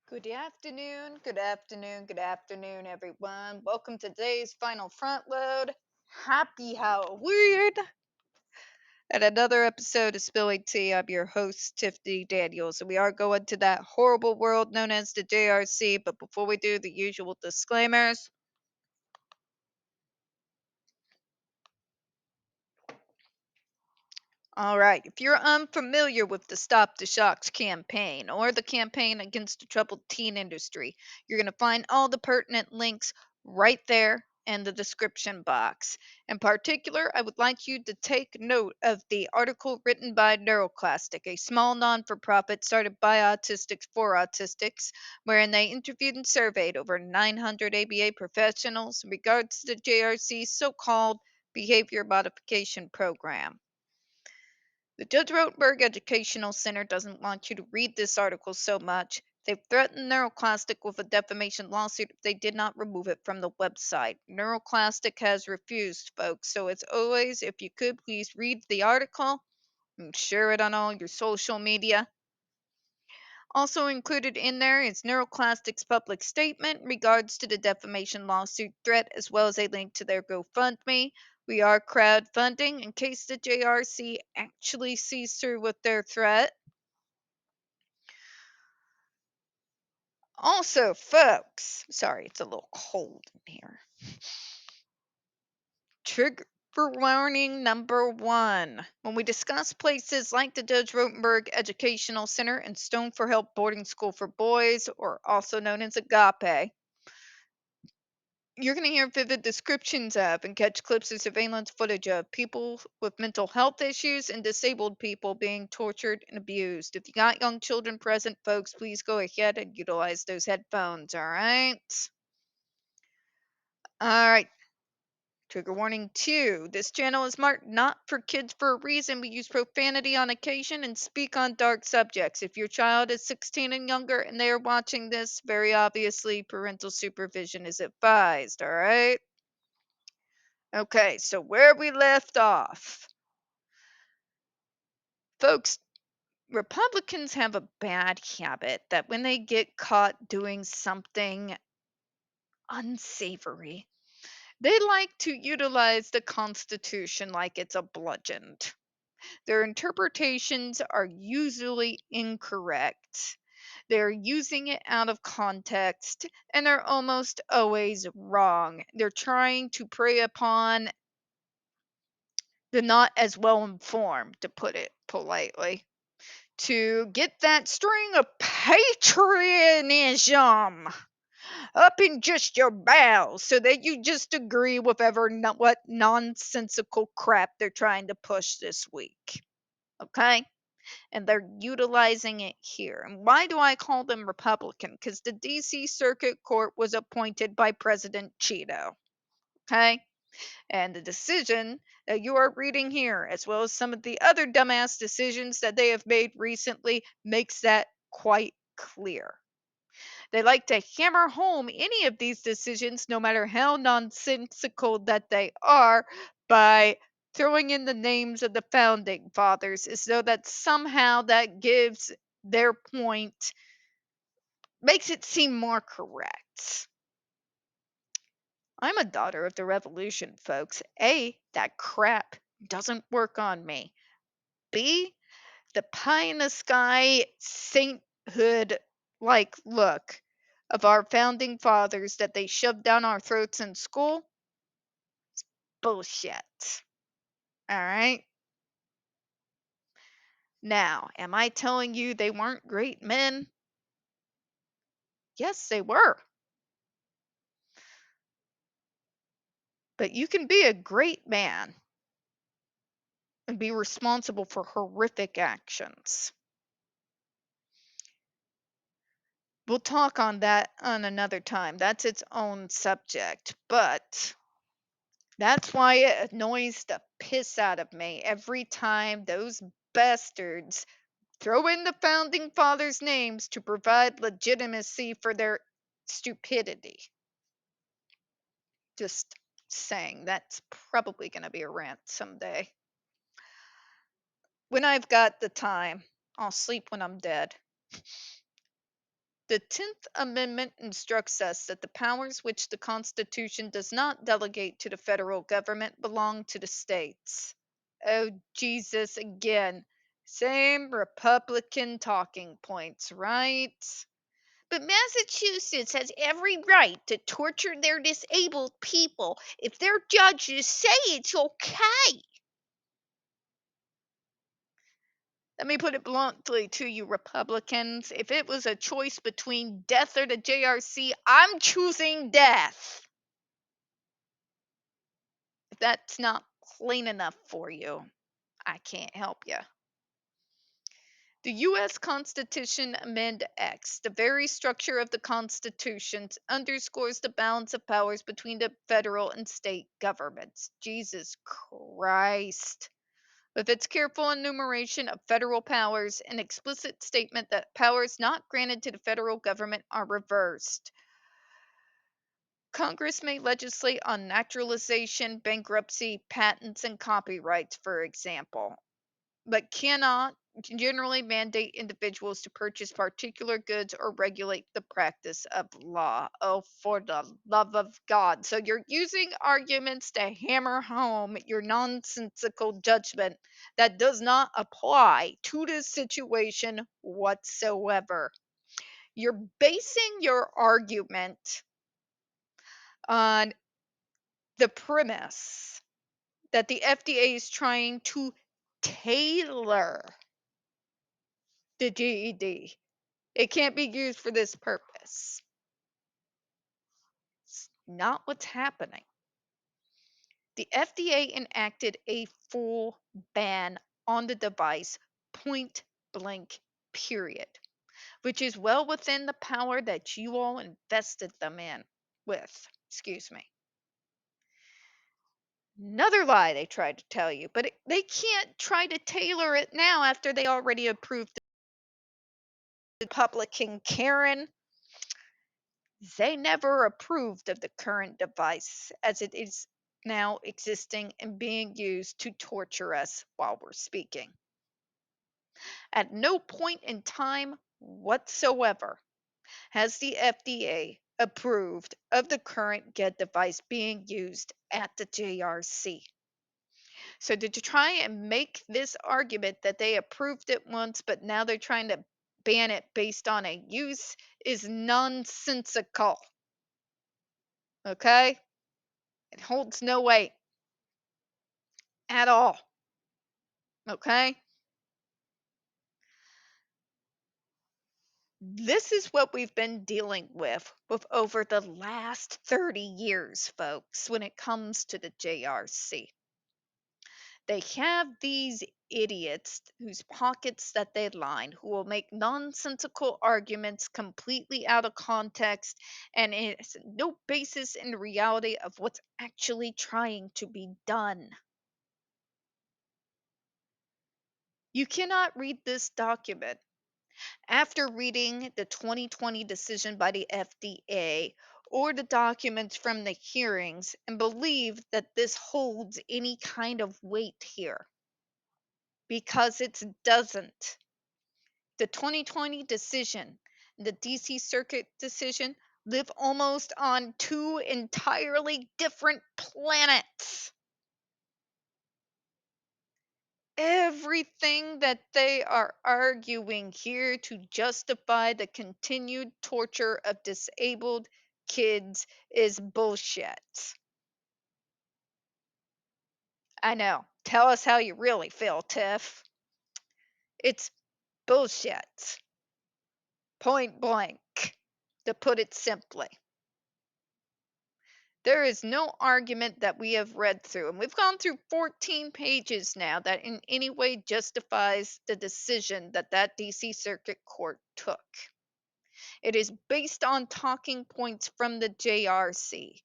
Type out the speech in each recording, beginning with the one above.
Good afternoon, everyone. Welcome to today's final front load. Happy Halloween! And another episode of Spilling Tea. I'm your host, Tiffany Daniels, and we are going to that horrible world known as the JRC. But before we do, the usual disclaimers. All right, if you're unfamiliar with the Stop the Shocks campaign or the campaign against the troubled teen industry, you're going to find all the pertinent links right there in the description box. In particular, I would like you to take note of the article written by NeuroClastic, a small non for profit started by autistics for autistics, wherein they interviewed and surveyed over 900 ABA professionals in regards to the JRC's so called behavior modification program. The Judge Rotenberg Educational Center doesn't want you to read this article so much. They've threatened NeuroClastic with a defamation lawsuit if they did not remove it from the website. NeuroClastic has refused, folks, so as always, if you could please read the article and share it on all your social media. Also included in there is NeuroClastic's public statement in regards to the defamation lawsuit threat, as well as a link to their GoFundMe. We are crowdfunding in case the JRC actually sees through with their threat. Also, folks, sorry, it's a little cold in here. Trigger warning number one. When we discuss places like the Judge Rotenberg Educational Center and Stone for Help Boarding School for Boys, or also known as Agape, you're going to hear vivid descriptions of and catch clips of surveillance footage of people with mental health issues and disabled people being tortured and abused. If you got young children present, folks, please go ahead and utilize those headphones, all right? All right. Trigger warning 2. This channel is marked not for kids for a reason. We use profanity on occasion and speak on dark subjects. If your child is 16 and younger and they are watching this, very obviously parental supervision is advised, all right? Okay, so where we left off. Folks, Republicans have a bad habit that when they get caught doing something unsavory, they like to utilize the Constitution like it's a bludgeon. Their interpretations are usually incorrect. They're using it out of context and they're almost always wrong. They're trying to prey upon the not as well informed, to put it politely, to get that string of patriotism up in just your bowels so that you just agree with what nonsensical crap they're trying to push this week. Okay? And they're utilizing it here. And why do I call them Republican? Because the DC Circuit Court was appointed by President Cheeto. Okay? And the decision that you are reading here, as well as some of the other dumbass decisions that they have made recently, makes that quite clear. They like to hammer home any of these decisions, no matter how nonsensical that they are, by throwing in the names of the founding fathers, as though that somehow that gives their point, makes it seem more correct. I'm a daughter of the revolution, folks. A, that crap doesn't work on me. B, the pie in the sky sainthood like look of our founding fathers that they shoved down our throats in school, bullshit. All right? Now, am I telling you they weren't great men? Yes, they were. But you can be a great man and be responsible for horrific actions. We'll talk on that on another time. That's its own subject. But that's why it annoys the piss out of me every time those bastards throw in the founding fathers' names to provide legitimacy for their stupidity. Just saying, that's probably going to be a rant someday. When I've got the time, I'll sleep when I'm dead. The 10th Amendment instructs us that the powers which the Constitution does not delegate to the federal government belong to the states. Oh, Jesus, again. Same Republican talking points, right? But Massachusetts has every right to torture their disabled people if their judges say it's okay. Let me put it bluntly to you, Republicans. If it was a choice between death or the JRC, I'm choosing death. If that's not plain enough for you, I can't help you. The U.S. Constitution Amend X, the very structure of the Constitution, underscores the balance of powers between the federal and state governments. Jesus Christ. With its careful enumeration of federal powers and explicit statement that powers not granted to the federal government are reversed. Congress may legislate on naturalization, bankruptcy, patents, and copyrights, for example, but cannot generally mandate individuals to purchase particular goods or regulate the practice of law. Oh, for the love of God. So you're using arguments to hammer home your nonsensical judgment that does not apply to this situation whatsoever. You're basing your argument on the premise that the FDA is trying to tailor the GED. It can't be used for this purpose. It's not what's happening. The FDA enacted a full ban on the device, point blank, period, which is well within the power that you all invested them in with. Excuse me. Another lie they tried to tell you, but they can't try to tailor it now after they already approved the Republican Karen. They never approved of the current device as it is now existing and being used to torture us while we're speaking. At no point in time whatsoever has the FDA approved of the current GED device being used at the JRC. So to try and make this argument that they approved it once, but now they're trying to ban it based on a use is nonsensical. Okay? It holds no weight at all. Okay? This is what we've been dealing with over the last 30 years, folks, when it comes to the JRC. They have these idiots whose pockets that they line who will make nonsensical arguments completely out of context and it has no basis in the reality of what's actually trying to be done. You cannot read this document after reading the 2020 decision by the FDA or the documents from the hearings and believe that this holds any kind of weight here because it doesn't. The 2020 decision and the DC Circuit decision live almost on two entirely different planets. Everything that they are arguing here to justify the continued torture of disabled kids is bullshit. I know. Tell us how you really feel, Tiff. It's bullshit. Point blank, to put it simply. There is no argument that we have read through, and we've gone through 14 pages now that in any way justifies the decision that DC Circuit Court took. It is based on talking points from the JRC.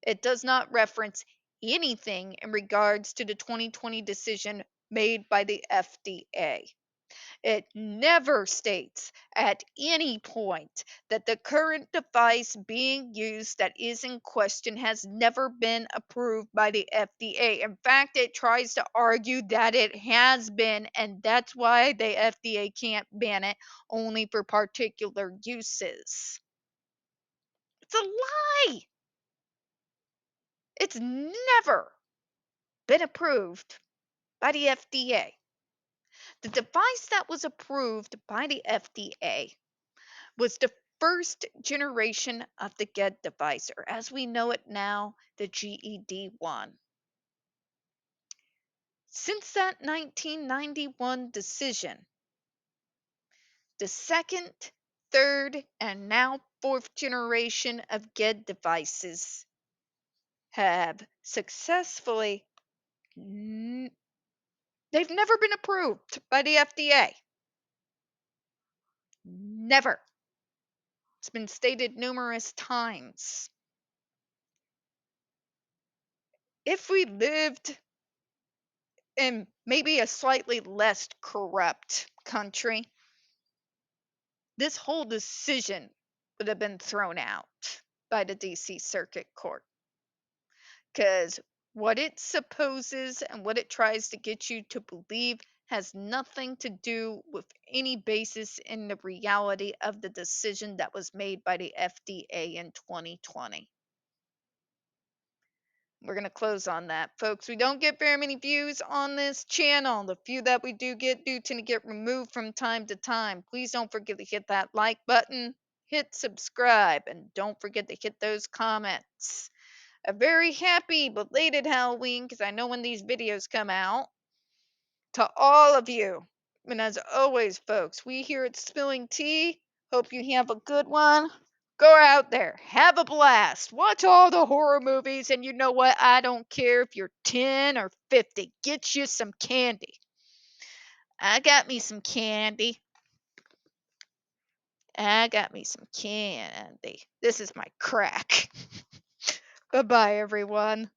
It does not reference anything in regards to the 2020 decision made by the FDA. It never states at any point that the current device being used that is in question has never been approved by the FDA. In fact, it tries to argue that it has been, and that's why the FDA can't ban it only for particular uses. It's a lie. It's never been approved by the FDA. The device that was approved by the FDA was the first generation of the GED device, or as we know it now, the GED1. Since that 1991 decision, the second, third, and now fourth generation of GED devices have successfully, they've never been approved by the FDA. Never. It's been stated numerous times. If we lived in maybe a slightly less corrupt country, this whole decision would have been thrown out by the DC Circuit Court. Because what it supposes and what it tries to get you to believe has nothing to do with any basis in the reality of the decision that was made by the FDA in 2020. We're going to close on that, folks. We don't get very many views on this channel. The few that we do tend to get removed from time to time. Please don't forget to hit that like button, hit subscribe, and don't forget to hit those comments. A very happy belated Halloween, because I know when these videos come out, to all of you. And as always, folks, we here at Spilling Tea hope you have a good one. Go out there, have a blast, watch all the horror movies, and you know what? I don't care if you're 10 or 50. Get you some candy. I got me some candy. This is my crack. Bye-bye, everyone.